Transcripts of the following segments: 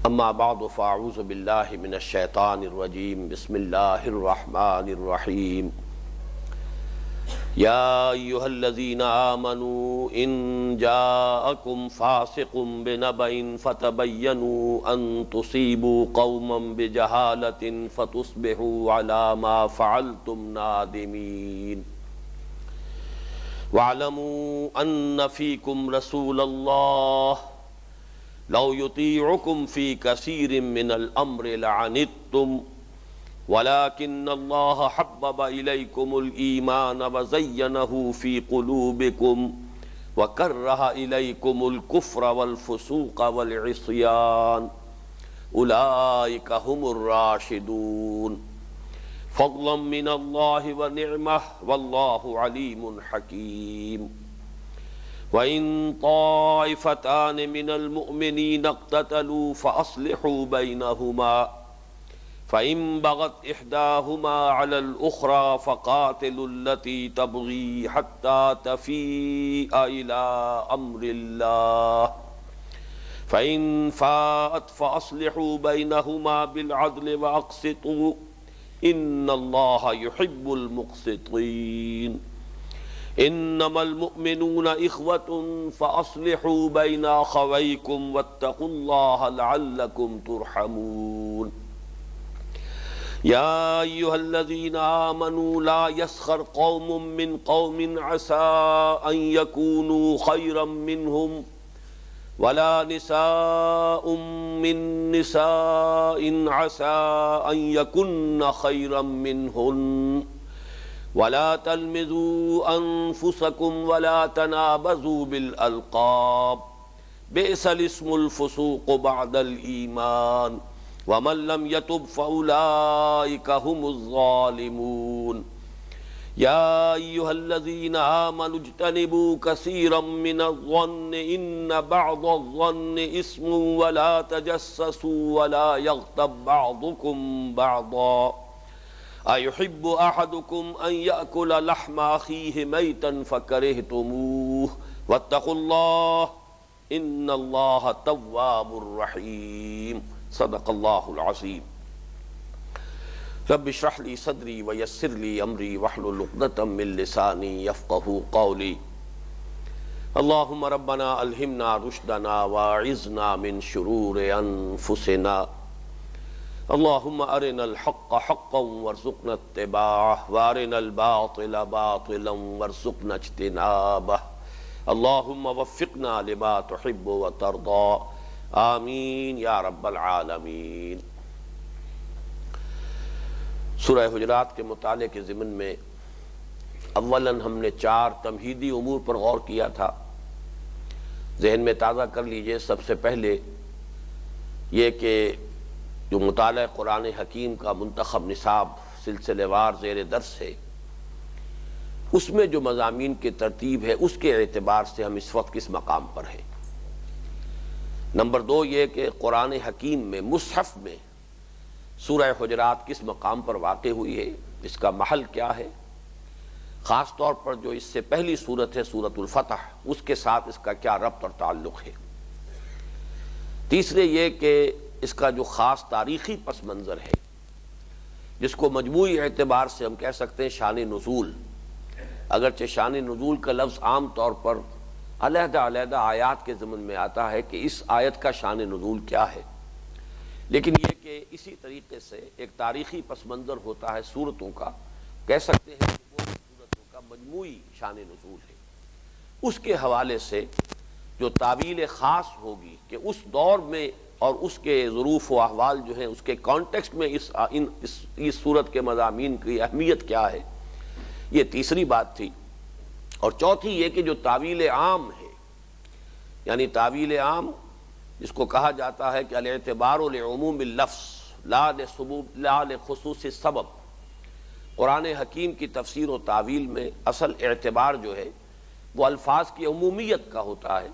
اما بعد فاعوذ باللہ من الشیطان الرجیم بسم اللہ الرحمن الرحیم یا ایہا الذین آمنوا ان جاءکم فاسق بنبأ فتبینوا ان تصیبوا قوما بجہالۃ فتصبحوا علی ما فعلتم نادمین وَاعْلَمُوا أَنَّ فِيكُمْ رَسُولَ اللَّهِ لَوْ يُطِيعُكُمْ فِي كَثِيرٍ مِّنَ الْأَمْرِ لَعَنِتُّمْ وَلَكِنَّ اللَّهَ حَبَّبَ إِلَيْكُمُ الْإِيمَانَ وَزَيَّنَهُ فِي قُلُوبِكُمْ وَكَرَّهَ إِلَيْكُمُ الْكُفْرَ وَالْفُسُوقَ وَالْعِصْيَانَ أُولَئِكَ هُمُ الرَّاشِدُونَ فضلا من اللہ ونعمہ واللہ علیم حکیم وَإِن طَائِفَتَانِ مِنَ الْمُؤْمِنِينَ اقْتَتَلُوا فَأَصْلِحُوا بَيْنَهُمَا فَإِن بَغَتْ إِحْدَاهُمَا عَلَى الْأُخْرَى فَقَاتِلُوا الَّتِي تَبْغِي حَتَّى تَفِيءَ إِلَى أَمْرِ اللَّهِ فَإِن فَاءَتْ فَأَصْلِحُوا بَيْنَهُمَا بِالْعَدْلِ وَأَقْسِطُوا ان اللہ یحب المقسطین انما المؤمنون اخوة فاصلحوا بین اخویکم واتقوا اللہ لعلکم ترحمون یا ایہا الذین آمنوا لا يسخر قوم من قوم عسى ان يكونوا خيرا منهم ولا نساء من نساء عسى أن يكن خيرا منهن ولا تلمزوا أنفسكم ولا تنابزوا بالألقاب بئس الاسم الفسوق بعد الإيمان ومن لم يتب فأولئك هم الظالمون یا ایہا الذین آمنوا اجتنبوا کثیرا من الظن ان بعض الظن اسم ولا تجسسوا ولا یغتب بعضکم بعضا ایحب احدکم ان یأکل لحم اخیہ میتا فکرہتموہ واتقوا اللہ ان اللہ تواب الرحیم صدق اللہ العظیم رب اشرح لی صدری ویسر لی امری واحلل عقدۃ من لسانی یفقہوا قولی اللہم ربنا الہمنا رشدنا واعذنا من شرور انفسنا اللہم ارنا الحق حقا وارزقنا اتباعہ وارنا الباطل باطلا وارزقنا اجتنابہ اللہم وفقنا لما تحب وترضى آمین یا رب العالمین۔ سورہ حجرات کے مطالعے کے ضمن میں اولاً ہم نے 4 تمہیدی امور پر غور کیا تھا، ذہن میں تازہ کر لیجئے۔ سب سے پہلے یہ کہ جو مطالعہ قرآن حکیم کا منتخب نصاب سلسلے وار زیر درس ہے، اس میں جو مضامین کی ترتیب ہے اس کے اعتبار سے ہم اس وقت کس مقام پر ہیں۔ نمبر 2 یہ کہ قرآن حکیم میں مصحف میں سورہ حجرات کس مقام پر واقع ہوئی ہے، اس کا محل کیا ہے، خاص طور پر جو اس سے پہلی سورت ہے سورۃ الفتح، اس کے ساتھ اس کا کیا ربط اور تعلق ہے۔ تیسرے یہ کہ اس کا جو خاص تاریخی پس منظر ہے، جس کو مجموعی اعتبار سے ہم کہہ سکتے ہیں شان نزول، اگرچہ شان نزول کا لفظ عام طور پر علیحدہ علیحدہ آیات کے ضمن میں آتا ہے کہ اس آیت کا شان نزول کیا ہے، لیکن یہ کہ اسی طریقے سے ایک تاریخی پس منظر ہوتا ہے سورتوں کا، کہہ سکتے ہیں کہ وہ سورتوں کا مجموعی شان نزول ہے۔ اس کے حوالے سے جو تعویل خاص ہوگی کہ اس دور میں اور اس کے ظروف و احوال جو ہیں اس کے کانٹیکسٹ میں اس سورت کے مضامین کی اہمیت کیا ہے، یہ تیسری بات تھی۔ اور چوتھی یہ کہ جو تعویل عام ہے، یعنی تعویل عام جس کو کہا جاتا ہے کہ الاعتبار لعموم اللفظ لا لخصوص السبب، قرآن حکیم کی تفسیر و تعویل میں اصل اعتبار جو ہے وہ الفاظ کی عمومیت کا ہوتا ہے،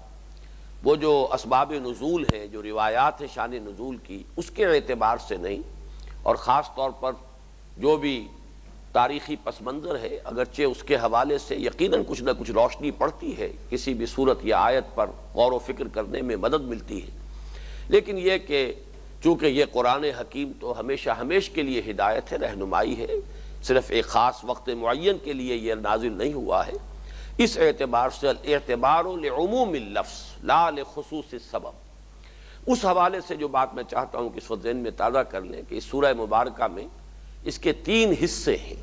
وہ جو اسباب نزول ہیں، جو روایات ہیں شان نزول کی، اس کے اعتبار سے نہیں، اور خاص طور پر جو بھی تاریخی پس منظر ہے اگرچہ اس کے حوالے سے یقیناً کچھ نہ کچھ روشنی پڑتی ہے، کسی بھی صورت یا آیت پر غور و فکر کرنے میں مدد ملتی ہے، لیکن یہ کہ چونکہ یہ قرآن حکیم تو ہمیشہ ہمیشہ کے لیے ہدایت ہے، رہنمائی ہے، صرف ایک خاص وقت معین کے لیے یہ نازل نہیں ہوا ہے، اس اعتبار سے الاعتبار لعموم اللفظ لا لخصوص السبب۔ اس حوالے سے جو بات میں چاہتا ہوں کہ اس وقت ذہن میں تازہ کر لیں کہ اس سورہ مبارکہ میں اس کے 3 حصے ہیں۔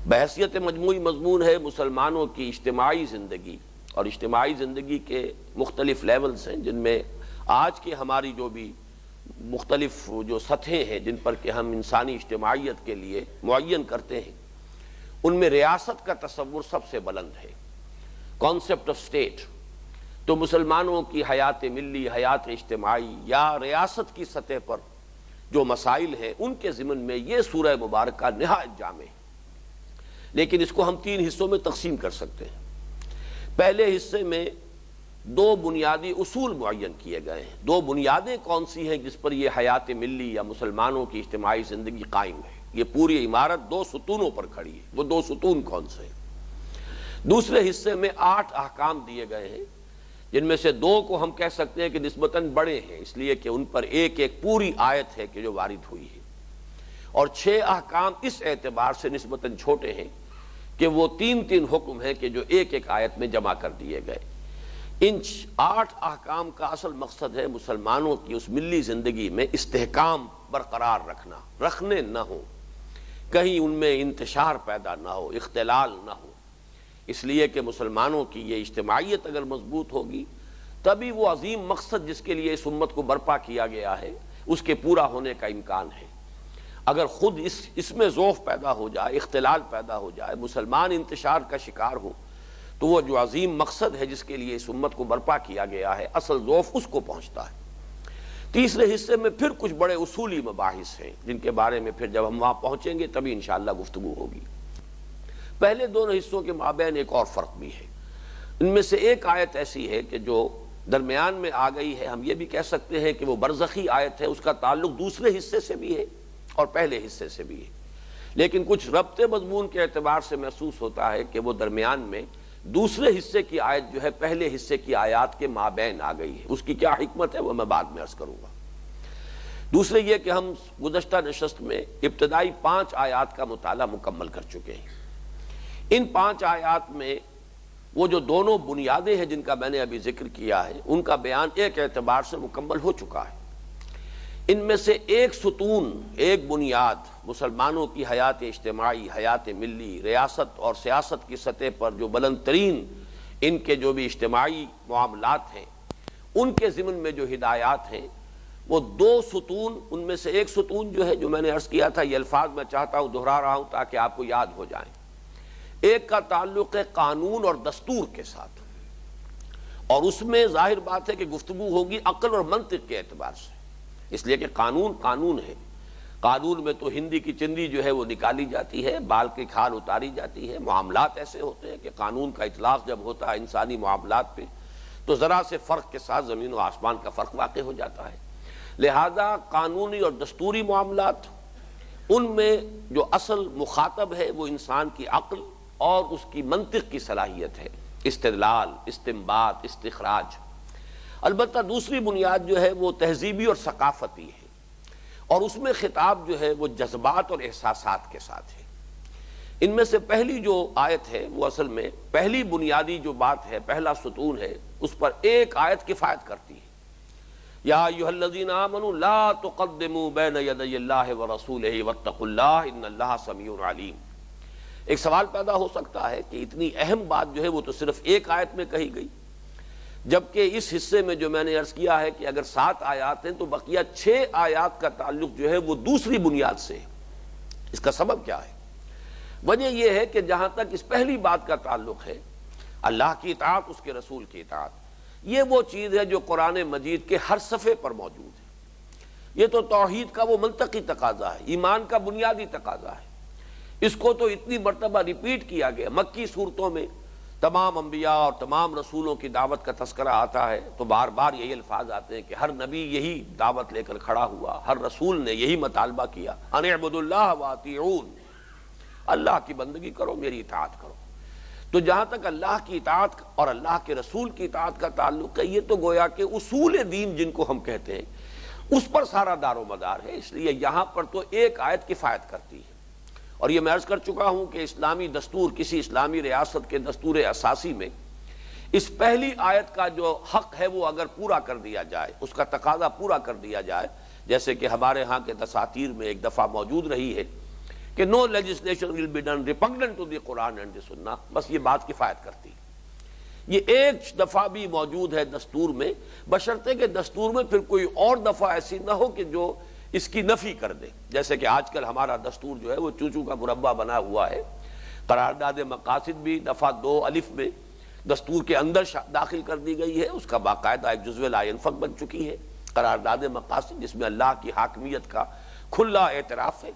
بحیثیت مجموعی مضمون ہے مسلمانوں کی اجتماعی زندگی، اور اجتماعی زندگی کے مختلف لیولز ہیں جن میں آج کے ہماری جو بھی مختلف جو سطحیں ہیں جن پر کہ ہم انسانی اجتماعیت کے لیے معین کرتے ہیں، ان میں ریاست کا تصور سب سے بلند ہے، کانسیپٹ آف اسٹیٹ۔ تو مسلمانوں کی حیات ملی، حیات اجتماعی یا ریاست کی سطح پر جو مسائل ہیں ان کے ضمن میں یہ سورہ مبارکہ نہایت جامع ہے، لیکن اس کو ہم 3 حصوں میں تقسیم کر سکتے ہیں۔ پہلے حصے میں 2 بنیادی اصول معین کیے گئے ہیں۔ 2 بنیادیں کون سی ہیں جس پر یہ حیات ملی یا مسلمانوں کی اجتماعی زندگی قائم ہے؟ یہ پوری عمارت 2 ستونوں پر کھڑی ہے، وہ 2 ستون کون سے ہیں؟ دوسرے حصے میں 8 احکام دیے گئے ہیں، جن میں سے 2 کو ہم کہہ سکتے ہیں کہ نسبتاً بڑے ہیں، اس لیے کہ ان پر ایک پوری آیت ہے کہ جو وارد ہوئی ہے، اور 6 احکام اس اعتبار سے نسبتاً چھوٹے ہیں کہ وہ 3 حکم ہیں کہ جو ایک آیت میں جمع کر دیے گئے۔ ان 8 احکام کا اصل مقصد ہے مسلمانوں کی اس ملی زندگی میں استحکام برقرار رکھنا، رکھنے نہ ہو، کہیں ان میں انتشار پیدا نہ ہو، اختلال نہ ہو، اس لیے کہ مسلمانوں کی یہ اجتماعیت اگر مضبوط ہوگی تبھی وہ عظیم مقصد جس کے لیے اس امت کو برپا کیا گیا ہے اس کے پورا ہونے کا امکان ہے۔ اگر خود اس میں ضعف پیدا ہو جائے، اختلال پیدا ہو جائے، مسلمان انتشار کا شکار ہو، تو وہ جو عظیم مقصد ہے جس کے لیے اس امت کو برپا کیا گیا ہے اصل ضعف اس کو پہنچتا ہے۔ تیسرے حصے میں پھر کچھ بڑے اصولی مباحث ہیں جن کے بارے میں پھر جب ہم وہاں پہنچیں گے تبھی انشاءاللہ گفتگو ہوگی۔ پہلے دونوں حصوں کے مابین ایک اور فرق بھی ہے۔ ان میں سے ایک آیت ایسی ہے کہ جو درمیان میں آ گئی ہے، ہم یہ بھی کہہ سکتے ہیں کہ وہ برزخی آیت ہے، اس کا تعلق دوسرے حصے سے بھی ہے اور پہلے حصے سے بھی ہے، لیکن کچھ ربط مضمون کے اعتبار سے محسوس ہوتا ہے کہ وہ درمیان میں دوسرے حصے کی آیت جو ہے پہلے حصے کی آیات کے مابین آ گئی ہے۔ اس کی کیا حکمت ہے وہ میں بعد میں عرض کروں گا۔ دوسرے یہ کہ ہم گزشتہ نشست میں ابتدائی 5 آیات کا مطالعہ مکمل کر چکے ہیں۔ ان 5 آیات میں وہ جو دونوں بنیادیں ہیں جن کا میں نے ابھی ذکر کیا ہے ان کا بیان ایک اعتبار سے مکمل ہو چکا ہے۔ ان میں سے ایک ستون، ایک بنیاد مسلمانوں کی حیات اجتماعی، حیات ملی، ریاست اور سیاست کی سطح پر جو بلند ترین ان کے جو بھی اجتماعی معاملات ہیں ان کے ضمن میں جو ہدایات ہیں وہ 2 ستون، ان میں سے ایک ستون جو ہے جو میں نے عرض کیا تھا، یہ الفاظ میں چاہتا ہوں دہرا رہا ہوں تاکہ آپ کو یاد ہو جائیں۔ ایک کا تعلق ہے قانون اور دستور کے ساتھ، اور اس میں ظاہر بات ہے کہ گفتگو ہوگی عقل اور منطق کے اعتبار سے، اس لیے کہ قانون قانون ہے۔ قانون میں تو ہندی کی چندی جو ہے وہ نکالی جاتی ہے، بال کی کھال اتاری جاتی ہے۔ معاملات ایسے ہوتے ہیں کہ قانون کا اطلاق جب ہوتا ہے انسانی معاملات پہ تو ذرا سے فرق کے ساتھ زمین و آسمان کا فرق واقع ہو جاتا ہے۔ لہذا قانونی اور دستوری معاملات، ان میں جو اصل مخاطب ہے وہ انسان کی عقل اور اس کی منطق کی صلاحیت ہے، استدلال، استنباط، استخراج۔ البتہ دوسری بنیاد جو ہے وہ تہذیبی اور ثقافتی ہے، اور اس میں خطاب جو ہے وہ جذبات اور احساسات کے ساتھ ہے۔ ان میں سے پہلی جو آیت ہے وہ اصل میں پہلی بنیادی جو بات ہے، پہلا ستون ہے، اس پر ایک آیت کفایت کرتی ہے۔ یا ایھا الذین آمنوا لا تقدموا بین یدی اللہ ورسولہ واتقوا اللہ ان اللہ سمیع علیم۔ ایک سوال پیدا ہو سکتا ہے کہ اتنی اہم بات جو ہے وہ تو صرف ایک آیت میں کہی گئی، جبکہ اس حصے میں جو میں نے عرض کیا ہے کہ اگر 7 آیات ہیں تو بقیہ 6 آیات کا تعلق جو ہے وہ دوسری بنیاد سے ہے۔ اس کا سبب کیا ہے؟ وجہ یہ ہے کہ جہاں تک اس پہلی بات کا تعلق ہے، اللہ کی اطاعت، اس کے رسول کی اطاعت، یہ وہ چیز ہے جو قرآن مجید کے ہر صفحے پر موجود ہے۔ یہ تو توحید کا وہ منطقی تقاضا ہے، ایمان کا بنیادی تقاضا ہے۔ اس کو تو اتنی مرتبہ ریپیٹ کیا گیا، مکی صورتوں میں تمام انبیاء اور تمام رسولوں کی دعوت کا تذکرہ آتا ہے تو بار بار یہی الفاظ آتے ہیں کہ ہر نبی یہی دعوت لے کر کھڑا ہوا، ہر رسول نے یہی مطالبہ کیا، ان اعبدوا اللہ واطیعون، اللہ کی بندگی کرو، میری اطاعت کرو۔ تو جہاں تک اللہ کی اطاعت اور اللہ کے رسول کی اطاعت کا تعلق ہے، یہ تو گویا کہ اصول دین جن کو ہم کہتے ہیں اس پر سارا دار و مدار ہے، اس لیے یہاں پر تو ایک آیت کفایت کرتی ہے۔ اور یہ میں عرض کر چکا ہوں کہ اسلامی دستور، کسی اسلامی ریاست کے دستور اساسی میں اس پہلی آیت کا جو حق ہے وہ اگر پورا کر دیا جائے، اس کا تقاضا پورا کر دیا جائے، جیسے کہ ہمارے ہاں کے دساتیر میں ایک دفعہ موجود رہی ہے کہ no legislation will be done repugnant to the Quran and the Sunnah، بس یہ بات کفایت کرتی ہے۔ یہ ایک دفعہ بھی موجود ہے دستور میں، بشرطے کہ دستور میں پھر کوئی اور دفعہ ایسی نہ ہو کہ جو اس کی نفی کر دے، جیسے کہ آج کل ہمارا دستور جو ہے وہ چوچو کا مربع بنا ہوا ہے۔ قرارداد مقاصد بھی دفعہ 2 الف میں دستور کے اندر داخل کر دی گئی ہے، اس کا باقاعدہ ایک جزو لا ينفک بن چکی ہے قرارداد مقاصد، جس میں اللہ کی حاکمیت کا کھلا اعتراف ہے۔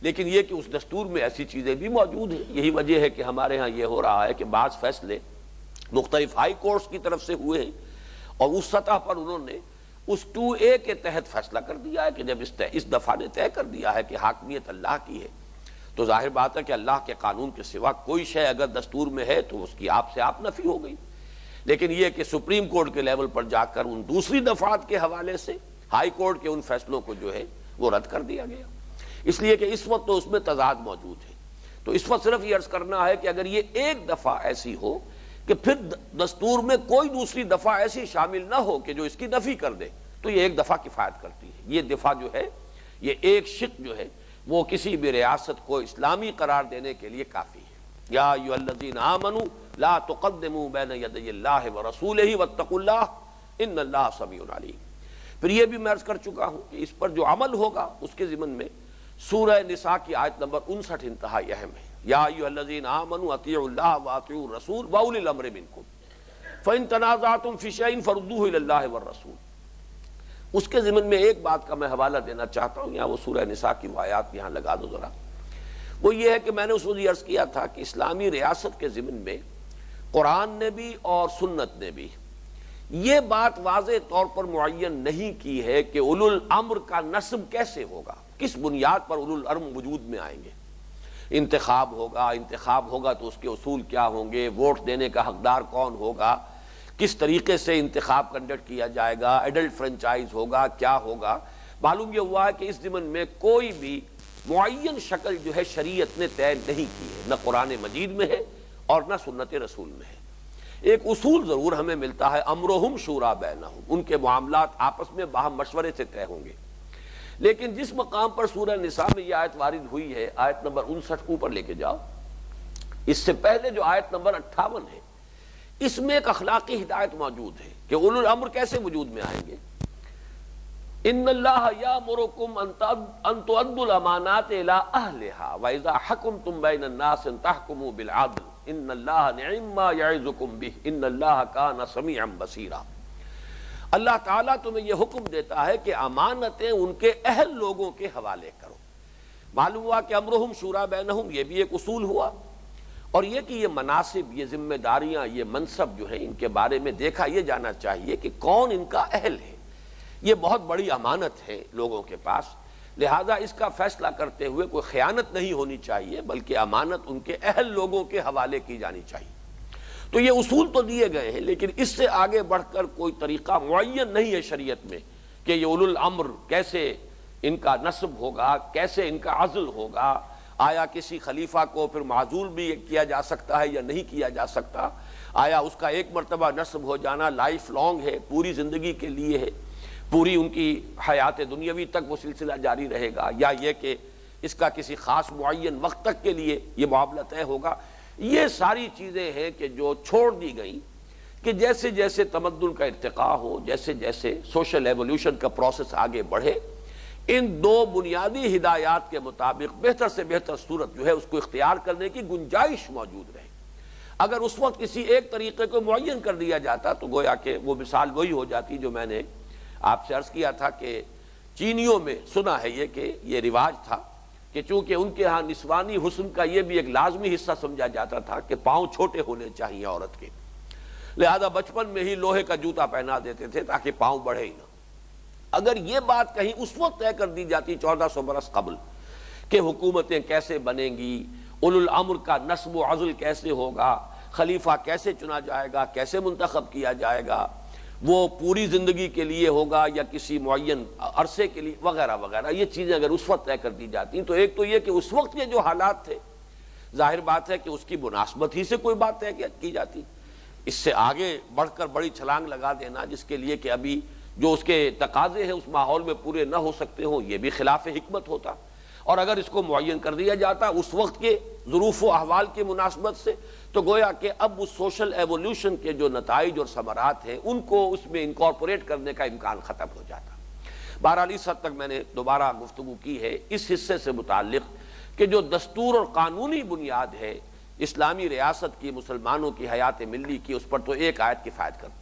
لیکن یہ کہ اس دستور میں ایسی چیزیں بھی موجود ہیں، یہی وجہ ہے کہ ہمارے ہاں یہ ہو رہا ہے کہ بعض فیصلے مختلف ہائی کورٹس کی طرف سے ہوئے ہیں اور اس سطح پر انہوں نے اس 2A کے تحت فیصلہ کر دیا ہے کہ جب اس دفعہ نے طے کر دیا ہے کہ حاکمیت اللہ کی ہے تو ظاہر بات ہے کہ اللہ کے قانون کے سوا کوئی شے اگر دستور میں ہے تو اس کی آپ سے آپ نفی ہو گئی۔ لیکن یہ کہ سپریم کورٹ کے لیول پر جا کر ان دوسری دفعات کے حوالے سے ہائی کورٹ کے ان فیصلوں کو جو ہے وہ رد کر دیا گیا، اس لیے کہ اس وقت تو اس میں تضاد موجود ہے۔ تو اس وقت صرف یہ عرض کرنا ہے کہ اگر یہ ایک دفعہ ایسی ہو کہ پھر دستور میں کوئی دوسری دفعہ ایسی شامل نہ ہو کہ جو اس کی نفی کر دے، تو یہ ایک دفعہ کفایت کرتی ہے۔ یہ دفعہ جو ہے، یہ ایک شق جو ہے وہ کسی بھی ریاست کو اسلامی قرار دینے کے لیے کافی ہے۔ یا ایھا الذین آمنوا لا تقدموا بین یدی اللہ ورسولہ واتقوا اللہ ان اللہ سمیع علیم۔ پھر یہ بھی میں عرض کر چکا ہوں کہ اس پر جو عمل ہوگا اس کے ضمن میں سورہ نساء کی آیت نمبر 59 انتہائی اہم ہے۔ یا ایھا الذین آمنوا اطیعوا اللہ واطیعوا الرسول واولی الامر منکم فإن تنازعتم فی شیء فردوہ الی اللہ والرسول۔ اس کے ضمن میں ایک بات کا میں حوالہ دینا چاہتا ہوں، یہاں وہ سورہ نساء کی آیات یہاں لگا دو ذرا۔ وہ یہ ہے کہ میں نے اس وقت یہ عرض کیا تھا کہ اسلامی ریاست کے ضمن میں قرآن نے بھی اور سنت نے بھی یہ بات واضح طور پر معین نہیں کی ہے کہ اولو الامر کا نصب کیسے ہوگا، کس بنیاد پر اولو الامر وجود میں آئیں گے۔ انتخاب ہوگا تو اس کے اصول کیا ہوں گے، ووٹ دینے کا حقدار کون ہوگا، کس طریقے سے انتخاب کنڈکٹ کیا جائے گا، ایڈلٹ فرنچائز ہوگا، کیا ہوگا۔ معلوم یہ ہوا ہے کہ اس ضمن میں کوئی بھی معین شکل جو ہے شریعت نے طے نہیں کی ہے، نہ قرآن مجید میں ہے اور نہ سنت رسول میں ہے۔ ایک اصول ضرور ہمیں ملتا ہے، امرہم شورا بینہم، ان کے معاملات آپس میں باہم مشورے سے طے ہوں گے۔ لیکن جس مقام پر سورہ نساء میں یہ آیت وارد ہوئی ہے، آیت نمبر 59 اوپر لے کے جاؤ، اس سے پہلے جو آیت نمبر 58 ہے، اس میں ایک اخلاقی ہدایت موجود ہے کہ اولو الامر کیسے وجود میں آئیں گے۔ ان اللہ یامرکم ان تؤدوا الامانات الی اہلھا واذا حکمتم بین الناس ان تحکموا بالعدل ان اللہ نعم ما یعظکم بہ ان اللہ کان سمیعا بصیرا۔ اللہ تعالیٰ تمہیں یہ حکم دیتا ہے کہ امانتیں ان کے اہل لوگوں کے حوالے کرو۔ معلوم ہوا کہ امرہم شورا بینہم یہ بھی ایک اصول ہوا، اور یہ کہ یہ مناصب، یہ ذمہ داریاں، یہ منصب جو ہیں ان کے بارے میں دیکھا یہ جانا چاہیے کہ کون ان کا اہل ہے۔ یہ بہت بڑی امانت ہے لوگوں کے پاس، لہذا اس کا فیصلہ کرتے ہوئے کوئی خیانت نہیں ہونی چاہیے، بلکہ امانت ان کے اہل لوگوں کے حوالے کی جانی چاہیے۔ تو یہ اصول تو دیے گئے ہیں، لیکن اس سے آگے بڑھ کر کوئی طریقہ معین نہیں ہے شریعت میں کہ یہ اولو الامر کیسے ان کا نصب ہوگا، کیسے ان کا عزل ہوگا، آیا کسی خلیفہ کو پھر معزول بھی کیا جا سکتا ہے یا نہیں کیا جا سکتا، آیا اس کا ایک مرتبہ نصب ہو جانا لائف لانگ ہے، پوری زندگی کے لیے ہے، پوری ان کی حیات دنیاوی تک وہ سلسلہ جاری رہے گا، یا یہ کہ اس کا کسی خاص معین وقت تک کے لیے یہ معاملہ طے ہوگا۔ یہ ساری چیزیں ہیں کہ جو چھوڑ دی گئیں کہ جیسے جیسے تمدن کا ارتقاء ہو، جیسے جیسے سوشل ایولیوشن کا پروسیس آگے بڑھے، ان دو بنیادی ہدایات کے مطابق بہتر سے بہتر صورت جو ہے اس کو اختیار کرنے کی گنجائش موجود رہے۔ اگر اس وقت کسی ایک طریقے کو معین کر دیا جاتا تو گویا کہ وہ مثال وہی ہو جاتی جو میں نے آپ سے عرض کیا تھا کہ چینیوں میں سنا ہے یہ کہ یہ رواج تھا کہ چونکہ ان کے ہاں نسوانی حسن کا یہ بھی ایک لازمی حصہ سمجھا جاتا تھا کہ پاؤں چھوٹے ہونے چاہیے عورت کے، لہذا بچپن میں ہی لوہے کا جوتا پہنا دیتے تھے تاکہ پاؤں بڑھے ہی نہ۔ اگر یہ بات کہیں اس وقت طے کر دی جاتی 1400 برس قبل کہ حکومتیں کیسے بنیں گی، اولو الامر کا نصب و عزل کیسے ہوگا، خلیفہ کیسے چنا جائے گا، کیسے منتخب کیا جائے گا، وہ پوری زندگی کے لیے ہوگا یا کسی معین عرصے کے لیے وغیرہ وغیرہ، یہ چیزیں اگر اس وقت طے کر دی جاتی ہیں تو ایک تو یہ کہ اس وقت کے جو حالات تھے ظاہر بات ہے کہ اس کی مناسبت ہی سے کوئی بات طے کی جاتی، اس سے آگے بڑھ کر بڑی چھلانگ لگا دینا جس کے لیے کہ ابھی جو اس کے تقاضے ہیں اس ماحول میں پورے نہ ہو سکتے ہوں، یہ بھی خلاف حکمت ہوتا۔ اور اگر اس کو معین کر دیا جاتا اس وقت کے ظروف و احوال کی مناسبت سے تو گویا کہ اب اس سوشل ایوولوشن کے جو نتائج اور ثمرات ہیں ان کو اس میں انکارپوریٹ کرنے کا امکان ختم ہو جاتا۔ بہرحال اس حد تک میں نے دوبارہ گفتگو کی ہے اس حصے سے متعلق کہ جو دستور اور قانونی بنیاد ہے اسلامی ریاست کی، مسلمانوں کی حیات ملی کی، اس پر تو ایک آیت کفایت کرتی ہے۔